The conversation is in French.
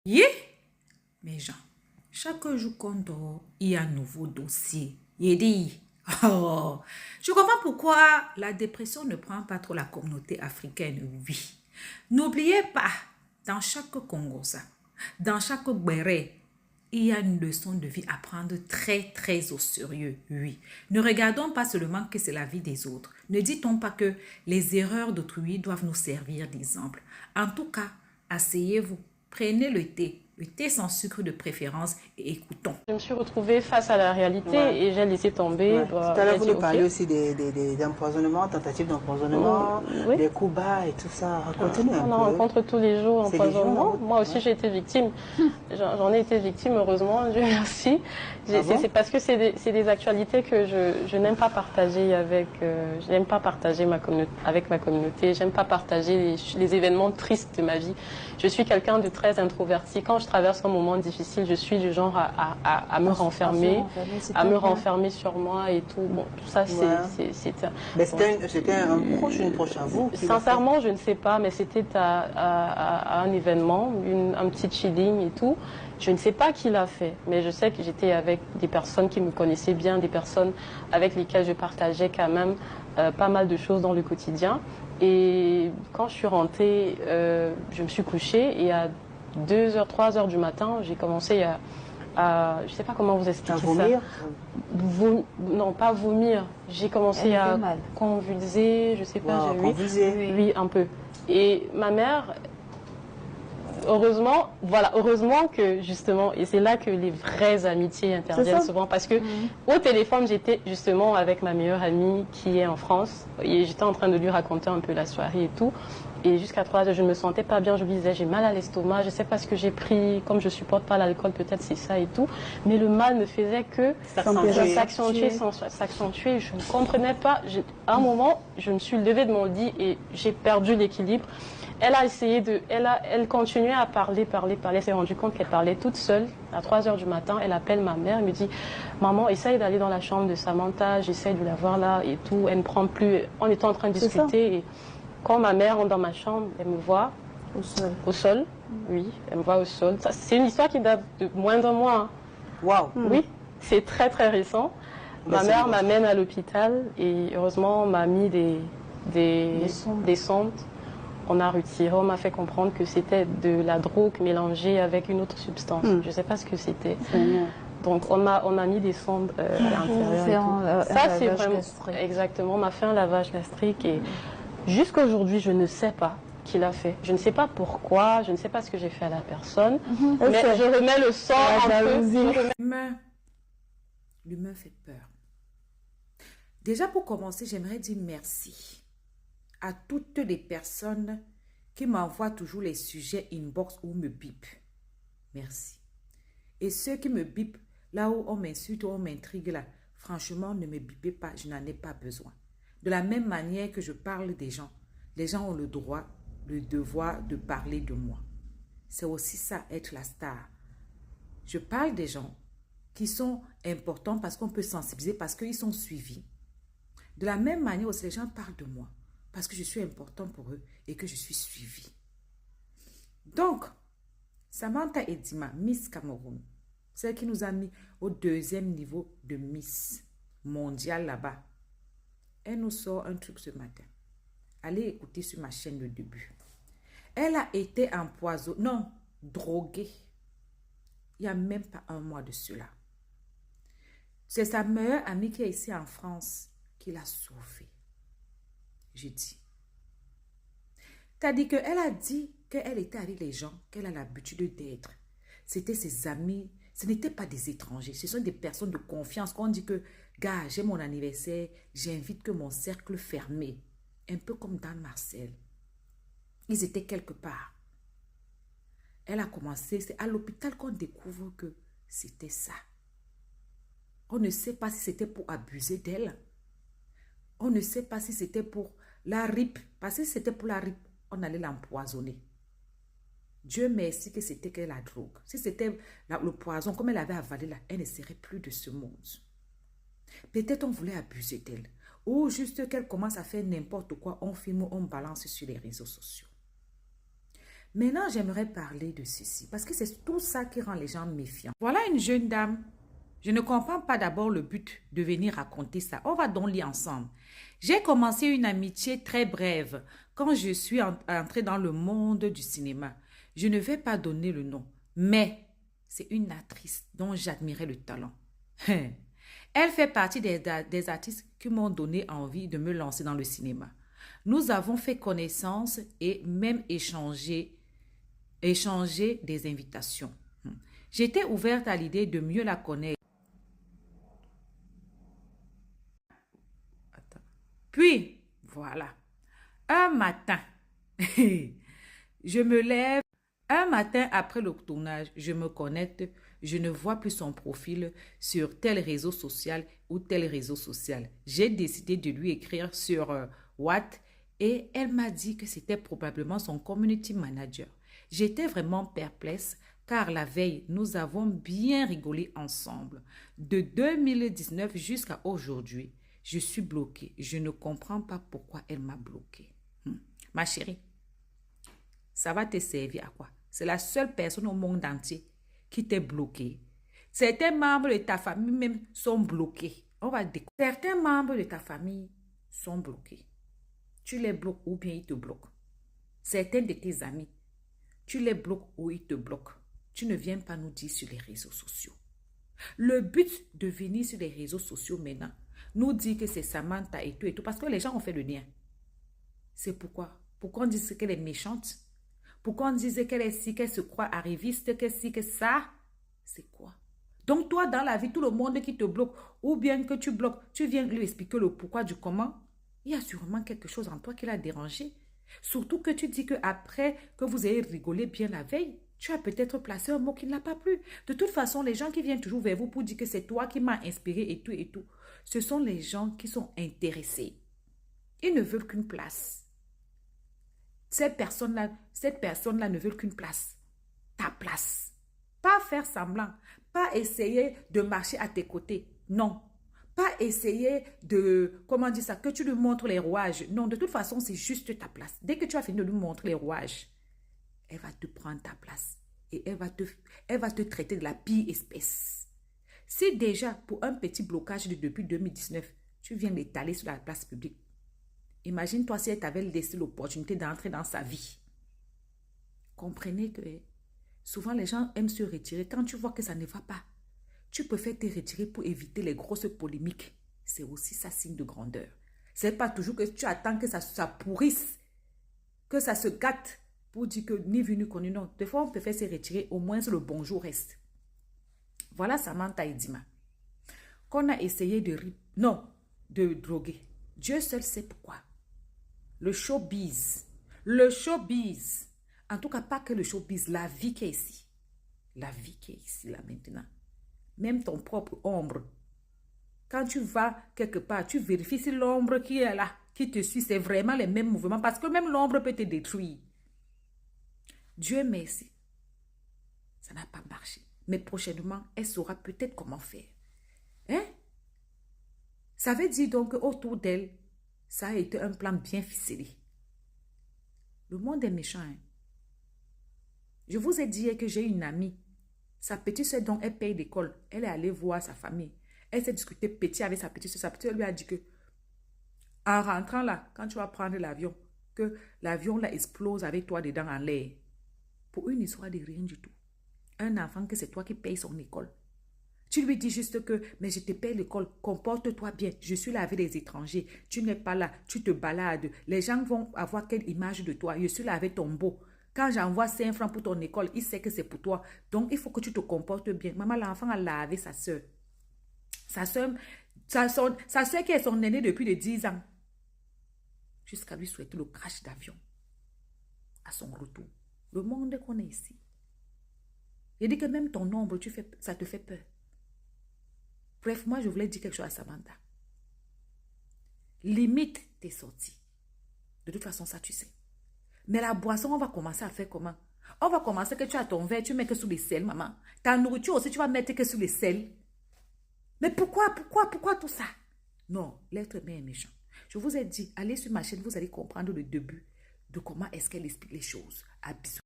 Yeah, mes gens, chaque jour qu'on dort, il y a un nouveau dossier. Il dit, oh, je comprends pourquoi la dépression ne prend pas trop la communauté africaine, oui. N'oubliez pas, dans chaque Congosa, dans chaque Béré, il y a une leçon de vie à prendre très, très au sérieux, oui. Ne regardons pas seulement que c'est la vie des autres. Ne dit-on pas que les erreurs d'autrui doivent nous servir d'exemple. En tout cas, asseyez-vous, prenez le thé sans sucre de préférence et écoutons. Je me suis retrouvée face à la réalité Ouais. et j'ai laissé tomber. Ouais. Bah, Tout à l'heure, j'ai vous dit nous parlez ok. aussi des empoisonnements, tentatives d'empoisonnement, Oui. des coups bas et tout ça. Racontez-nous un On en peu. rencontre tous les jours, C'est des jours, empoisonnement. Moi aussi, ouais. j'ai été victime. J'en ai été victime, heureusement, Dieu merci. Ah bon? C'est parce que c'est des actualités que je n'aime pas partager avec. Je n'aime pas partager avec ma communauté. J'aime pas partager les événements tristes de ma vie. Je suis quelqu'un de très introverti. Quand je traverse un moment difficile, je suis du genre à me renfermer, sur moi et tout. Bon, tout ça, Ouais. c'est Mais c'était un proche ou une proche à vous qui l'a fait? sincèrement, je ne sais pas, mais c'était à un événement, un petit chilling et tout. Je ne sais pas qui l'a fait, mais je sais que j'étais avec des personnes qui me connaissaient bien, des personnes avec lesquelles je partageais quand même pas mal de choses dans le quotidien. Et quand je suis rentrée, je me suis couchée et à 2 heures, 3 heures du matin, j'ai commencé je ne sais pas comment vous À expliquer ça. vomir? Non, pas vomir. J'ai commencé à convulser, je sais pas, Wow, j'ai convulsé. oui, un peu. Et ma mère, heureusement que justement, et c'est là que les vraies amitiés interviennent souvent, parce que au téléphone, j'étais justement avec ma meilleure amie qui est en France, et j'étais en train de lui raconter un peu la soirée et tout. Et jusqu'à 3 heures, je ne me sentais pas bien. Je lui disais, j'ai mal à l'estomac, je ne sais pas ce que j'ai pris, comme je ne supporte pas l'alcool, peut-être c'est ça et tout. Mais le mal ne faisait que s'accentuer. Je ne comprenais pas. À un moment, je me suis levée de mon lit et j'ai perdu l'équilibre. Elle a essayé elle continuait à parler. Elle s'est rendue compte qu'elle parlait toute seule. À 3 heures du matin, elle appelle ma mère. Elle me dit, maman, essaye d'aller dans la chambre de Samantha. J'essaye de la voir là et tout. Elle ne prend plus. On était en train de discuter. Et quand ma mère rentre dans ma chambre, elle me voit au sol. Oui, elle me voit au sol. C'est une histoire qui date de moins d'un mois. Hein. Waouh. Oui, c'est très très récent. Ma mère m'amène à l'hôpital et heureusement on m'a mis des sondes. On a retiré, on m'a fait comprendre que c'était de la drogue mélangée avec une autre substance. Je ne sais pas ce que c'était. Donc on m'a mis des sondes à l'intérieur. Ça c'est vraiment exactement. On m'a fait un lavage gastrique et jusqu'à aujourd'hui je ne sais pas qui l'a fait. Je ne sais pas pourquoi, je ne sais pas ce que j'ai fait à la personne, mais je remets le sang en feu. L'humain fait peur. Déjà pour commencer, j'aimerais dire merci à toutes les personnes qui m'envoient toujours les sujets inbox ou me bip. Merci. Et ceux qui me bip, là où on m'insulte ou on m'intrigue là, franchement, ne me bipez pas, je n'en ai pas besoin. De la même manière que je parle des gens, les gens ont le droit, le devoir de parler de moi. C'est aussi ça, être la star. Je parle des gens qui sont importants parce qu'on peut sensibiliser, parce qu'ils sont suivis. De la même manière aussi, les gens parlent de moi parce que je suis important pour eux et que je suis suivi. Donc, Samantha Edima, Miss Cameroun, celle qui nous a mis au 2e niveau de Miss mondiale là-bas, elle nous sort un truc ce matin. Allez écouter sur ma chaîne le début. Elle a été empoisonnée, non, droguée. Il n'y a même pas un mois de cela. C'est sa meilleure amie qui est ici en France qui l'a sauvée. Je dis. C'est-à-dire qu'elle a dit qu'elle était avec les gens qu'elle a l'habitude d'être. C'était ses amis. Ce n'étaient pas des étrangers. Ce sont des personnes de confiance. Quand on dit que, gars, j'ai mon anniversaire, j'invite que mon cercle fermé. Un peu comme Dan Marcel. Ils étaient quelque part. Elle a commencé, c'est à l'hôpital qu'on découvre que c'était ça. On ne sait pas si c'était pour abuser d'elle. On ne sait pas si c'était pour la rip. Parce que si c'était pour la rip, on allait l'empoisonner. Dieu merci que c'était que la drogue. Si c'était le poison, comme elle avait avalé là, elle ne serait plus de ce monde. Peut-être on voulait abuser d'elle. Ou juste qu'elle commence à faire n'importe quoi, on filme, on balance sur les réseaux sociaux. Maintenant, j'aimerais parler de ceci parce que c'est tout ça qui rend les gens méfiants. Voilà une jeune dame. Je ne comprends pas d'abord le but de venir raconter ça. On va donc lire ensemble. J'ai commencé une amitié très brève quand je suis entrée dans le monde du cinéma. Je ne vais pas donner le nom, mais c'est une actrice dont j'admirais le talent. Elle fait partie des artistes qui m'ont donné envie de me lancer dans le cinéma. Nous avons fait connaissance et même échangé des invitations. J'étais ouverte à l'idée de mieux la connaître. Puis, voilà, un matin, je me lève. Un matin après le tournage, je me connecte, je ne vois plus son profil sur tel réseau social ou tel réseau social. J'ai décidé de lui écrire sur WhatsApp et elle m'a dit que c'était probablement son community manager. J'étais vraiment perplexe car la veille, nous avons bien rigolé ensemble. De 2019 jusqu'à aujourd'hui, je suis bloquée. Je ne comprends pas pourquoi elle m'a bloquée. Ma chérie, ça va te servir à quoi? C'est la seule personne au monde entier qui t'est bloquée. Certains membres de ta famille même sont bloqués. Certains membres de ta famille sont bloqués. Tu les bloques ou bien ils te bloquent. Certains de tes amis, tu les bloques ou ils te bloquent. Tu ne viens pas nous dire sur les réseaux sociaux. Le but de venir sur les réseaux sociaux maintenant, nous dire que c'est Samantha et tout, parce que les gens ont fait le lien. C'est pourquoi? Pourquoi on dit qu'elle est méchante? Pourquoi on disait qu'elle est si, qu'elle se croit arriviste, que si, que ça? C'est quoi? Donc toi, dans la vie, tout le monde qui te bloque, ou bien que tu bloques, tu viens lui expliquer le pourquoi du comment. Il y a sûrement quelque chose en toi qui l'a dérangé. Surtout que tu dis qu'après que vous ayez rigolé bien la veille, tu as peut-être placé un mot qui ne l'a pas plu. De toute façon, les gens qui viennent toujours vers vous pour dire que c'est toi qui m'as inspiré et tout, ce sont les gens qui sont intéressés. Ils ne veulent qu'une place. Cette personne-là ne veut qu'une place. Ta place. Pas faire semblant. Pas essayer de marcher à tes côtés. Non. Pas essayer de, comment dire ça, que tu lui montres les rouages. Non, de toute façon, c'est juste ta place. Dès que tu as fini de lui montrer les rouages, elle va te prendre ta place. Et elle va te traiter de la pire espèce. Si déjà, pour un petit blocage depuis 2019, tu viens l'étaler sur la place publique, imagine-toi si elle t'avait laissé l'opportunité d'entrer dans sa vie. Comprenez que souvent les gens aiment se retirer. Quand tu vois que ça ne va pas, tu préfères te retirer pour éviter les grosses polémiques. C'est aussi ça signe de grandeur. Ce n'est pas toujours que tu attends que ça pourrisse, que ça se gâte pour dire que ni vu ni connu. Non, des fois on préfère se retirer, au moins le bonjour reste. Voilà Samantha et Dima. Qu'on a essayé de droguer. Dieu seul sait pourquoi. Le showbiz. Le showbiz. En tout cas, pas que le showbiz, la vie qui est ici. La vie qui est ici, là, maintenant. Même ton propre ombre. Quand tu vas quelque part, tu vérifies si l'ombre qui est là, qui te suit, c'est vraiment les mêmes mouvements. Parce que même l'ombre peut te détruire. Dieu merci. Ça n'a pas marché. Mais prochainement, elle saura peut-être comment faire. Hein? Ça veut dire donc qu'autour d'elle, ça a été un plan bien ficelé. Le monde est méchant. Hein? Je vous ai dit que j'ai une amie. Sa petite soeur, dont elle paye l'école. Elle est allée voir sa famille. Elle s'est discutée petit avec sa petite soeur. Sa petite soeur lui a dit que, en rentrant là, quand tu vas prendre l'avion, que l'avion là explose avec toi dedans en l'air. Pour une histoire de rien du tout. Un enfant que c'est toi qui payes son école. Tu lui dis juste que, mais je te paye l'école, comporte-toi bien, je suis là avec les étrangers, tu n'es pas là, tu te balades, les gens vont avoir quelle image de toi, je suis là avec ton beau. Quand j'envoie 5 francs pour ton école, il sait que c'est pour toi, donc il faut que tu te comportes bien. Maman, l'enfant a lavé sa soeur. Sa soeur qui est son aînée depuis de 10 ans, jusqu'à lui souhaiter le crash d'avion à son retour. Le monde qu'on est ici. Il dit que même ton ombre, ça te fait peur. Bref, moi, je voulais dire quelque chose à Samantha. Limite tes sorties. De toute façon, ça, tu sais. Mais la boisson, on va commencer à faire comment? On va commencer que tu as ton verre, tu mets que sous les sels, maman. Ta nourriture aussi, tu vas mettre que sous les sels. Mais pourquoi tout ça? Non, l'être humain est méchant. Je vous ai dit, allez sur ma chaîne, vous allez comprendre le début de comment est-ce qu'elle explique les choses. À bisous.